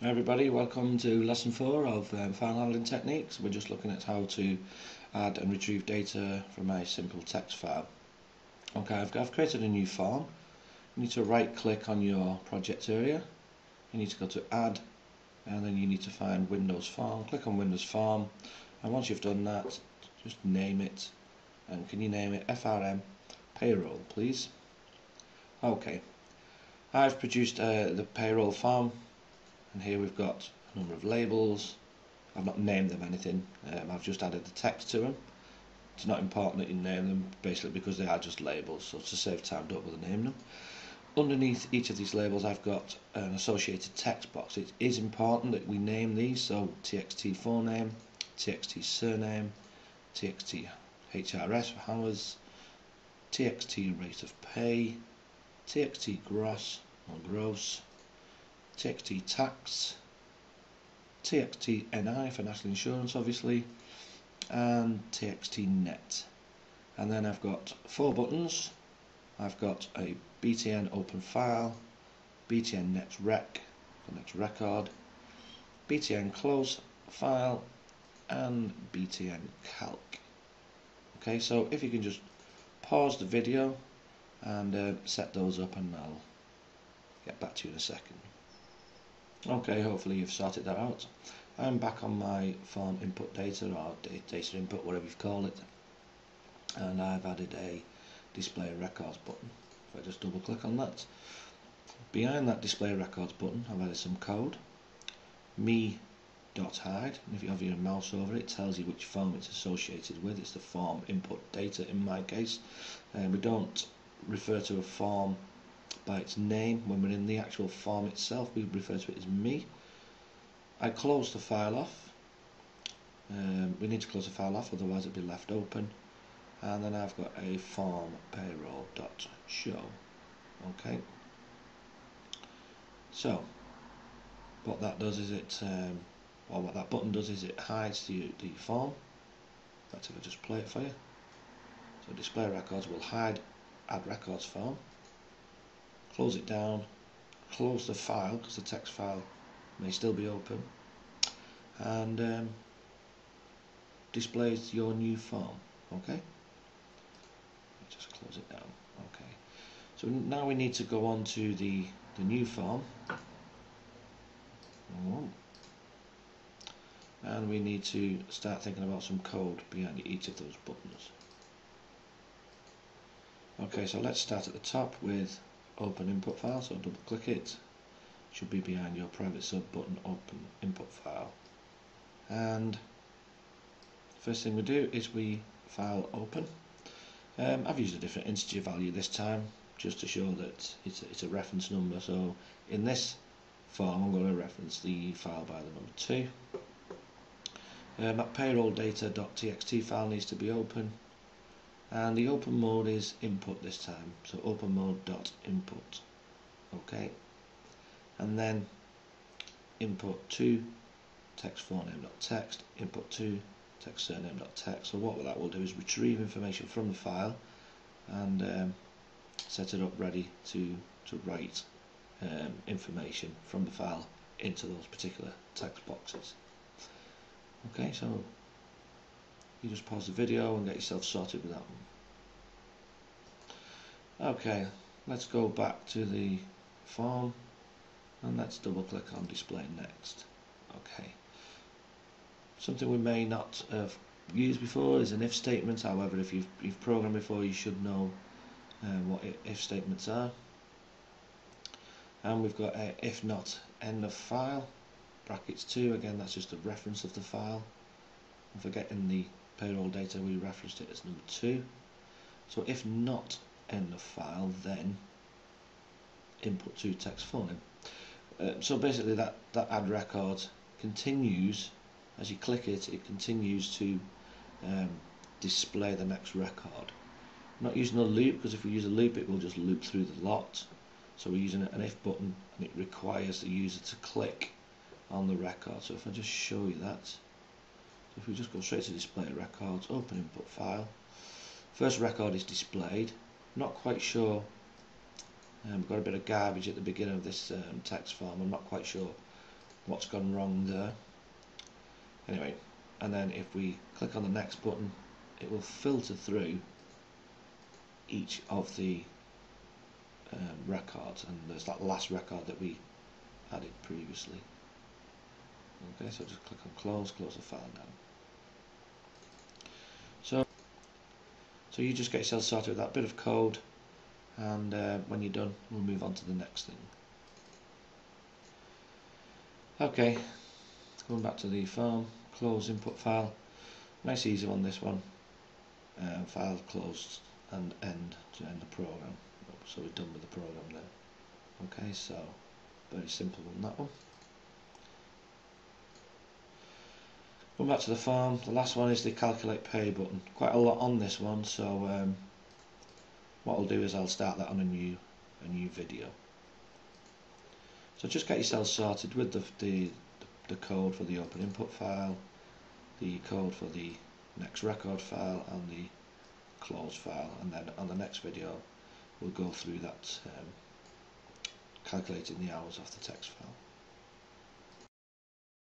Hi everybody, welcome to lesson 4 of file handling techniques. We're just looking at how to add and retrieve data from a simple text file. Okay, I've created a new form. You need to right click on your project area. You need to go to add, and then you need to find Windows Form. Click on Windows Form, and once you've done that, just name it. And can you name it FRM Payroll, please? Okay, I've produced the payroll form. And here we've got a number of labels. I've not named them anything, I've just added the text to them. It's not important that you name them, basically because they are just labels, so to save time, don't bother naming them. Underneath each of these labels I've got an associated text box. It is important that we name these, so TXT forename, TXT surname, TXT HRS for hours, TXT rate of pay, TXT gross or gross, TXT tax, TXT NI for national insurance obviously, and TXT net. And then I've got 4 buttons. I've got a BTN open file, BTN next rec for next record, BTN close file, and BTN calc. Okay, so if you can just pause the video and set those up, and I'll get back to you in a second. Okay, hopefully you've sorted that out. I'm back on my form input data, or data input, whatever you call it, and I've added a display records button. If I just double click on that, behind that display records button I've added some code, me.hide, and if you have your mouse over it, it tells you which form it's associated with. It's the form input data in my case. We don't refer to a form by its name when we're in the actual form itself. We refer to it as me. I close the file off. We need to close the file off, otherwise it'll be left open. And then I've got a form payroll.show. Okay. So what that does is what that button does is it hides the form. That's if I just play it for you. So display records will hide add records form. Close it down, close the file because the text file may still be open, and displays your new form. Okay, just close it down. Okay, so now we need to go on to the new form, and we need to start thinking about some code behind each of those buttons. Okay, so let's start at the top with open input file, so double click it. Should be behind your private sub button, open input file. And first thing we do is we file open. I've used a different integer value this time just to show that it's a reference number. So in this form I'm going to reference the file by the number 2. That payroll data.txt file needs to be open, and the open mode is input this time, so open mode.input. okay, and then input to text forename.text, input to text surname.text. So what that will do is retrieve information from the file and set it up ready to write information from the file into those particular text boxes. Okay, so you just pause the video and get yourself sorted with that one. Okay, let's go back to the form and let's double click on display next. Okay, something we may not have used before is an if statement. However, if you've programmed before, you should know what if statements are. And we've got a if not end of file brackets 2. Again, that's just a reference of the file. And for getting the payroll data, we referenced it as number 2. So if not end of file, then input to text forename. So basically that add record continues. As you click it, it continues to display the next record. I'm not using a loop, because if we use a loop it will just loop through the lot. So we're using an if button, and it requires the user to click on the record. So if I just show you that, so if we just go straight to display records, open input file, first record is displayed. I'm not quite sure, we've got a bit of garbage at the beginning of this text form. I'm not quite sure what's gone wrong there. Anyway, and then if we click on the next button, it will filter through each of the records, and there's that last record that we added previously. Okay, so just click on close the file down. So you just get yourself started with that bit of code, and when you're done, we'll move on to the next thing. Okay, going back to the form, close input file. Nice easy on this one. File closed and end to end the program. So we're done with the program there. Okay, so very simple on that one. Going back to the form, the last one is the calculate pay button. Quite a lot on this one, so what I'll do is I'll start that on a new video. So just get yourself started with the code for the open input file, the code for the next record file, and the close file, and then on the next video we'll go through that calculating the hours off the text file.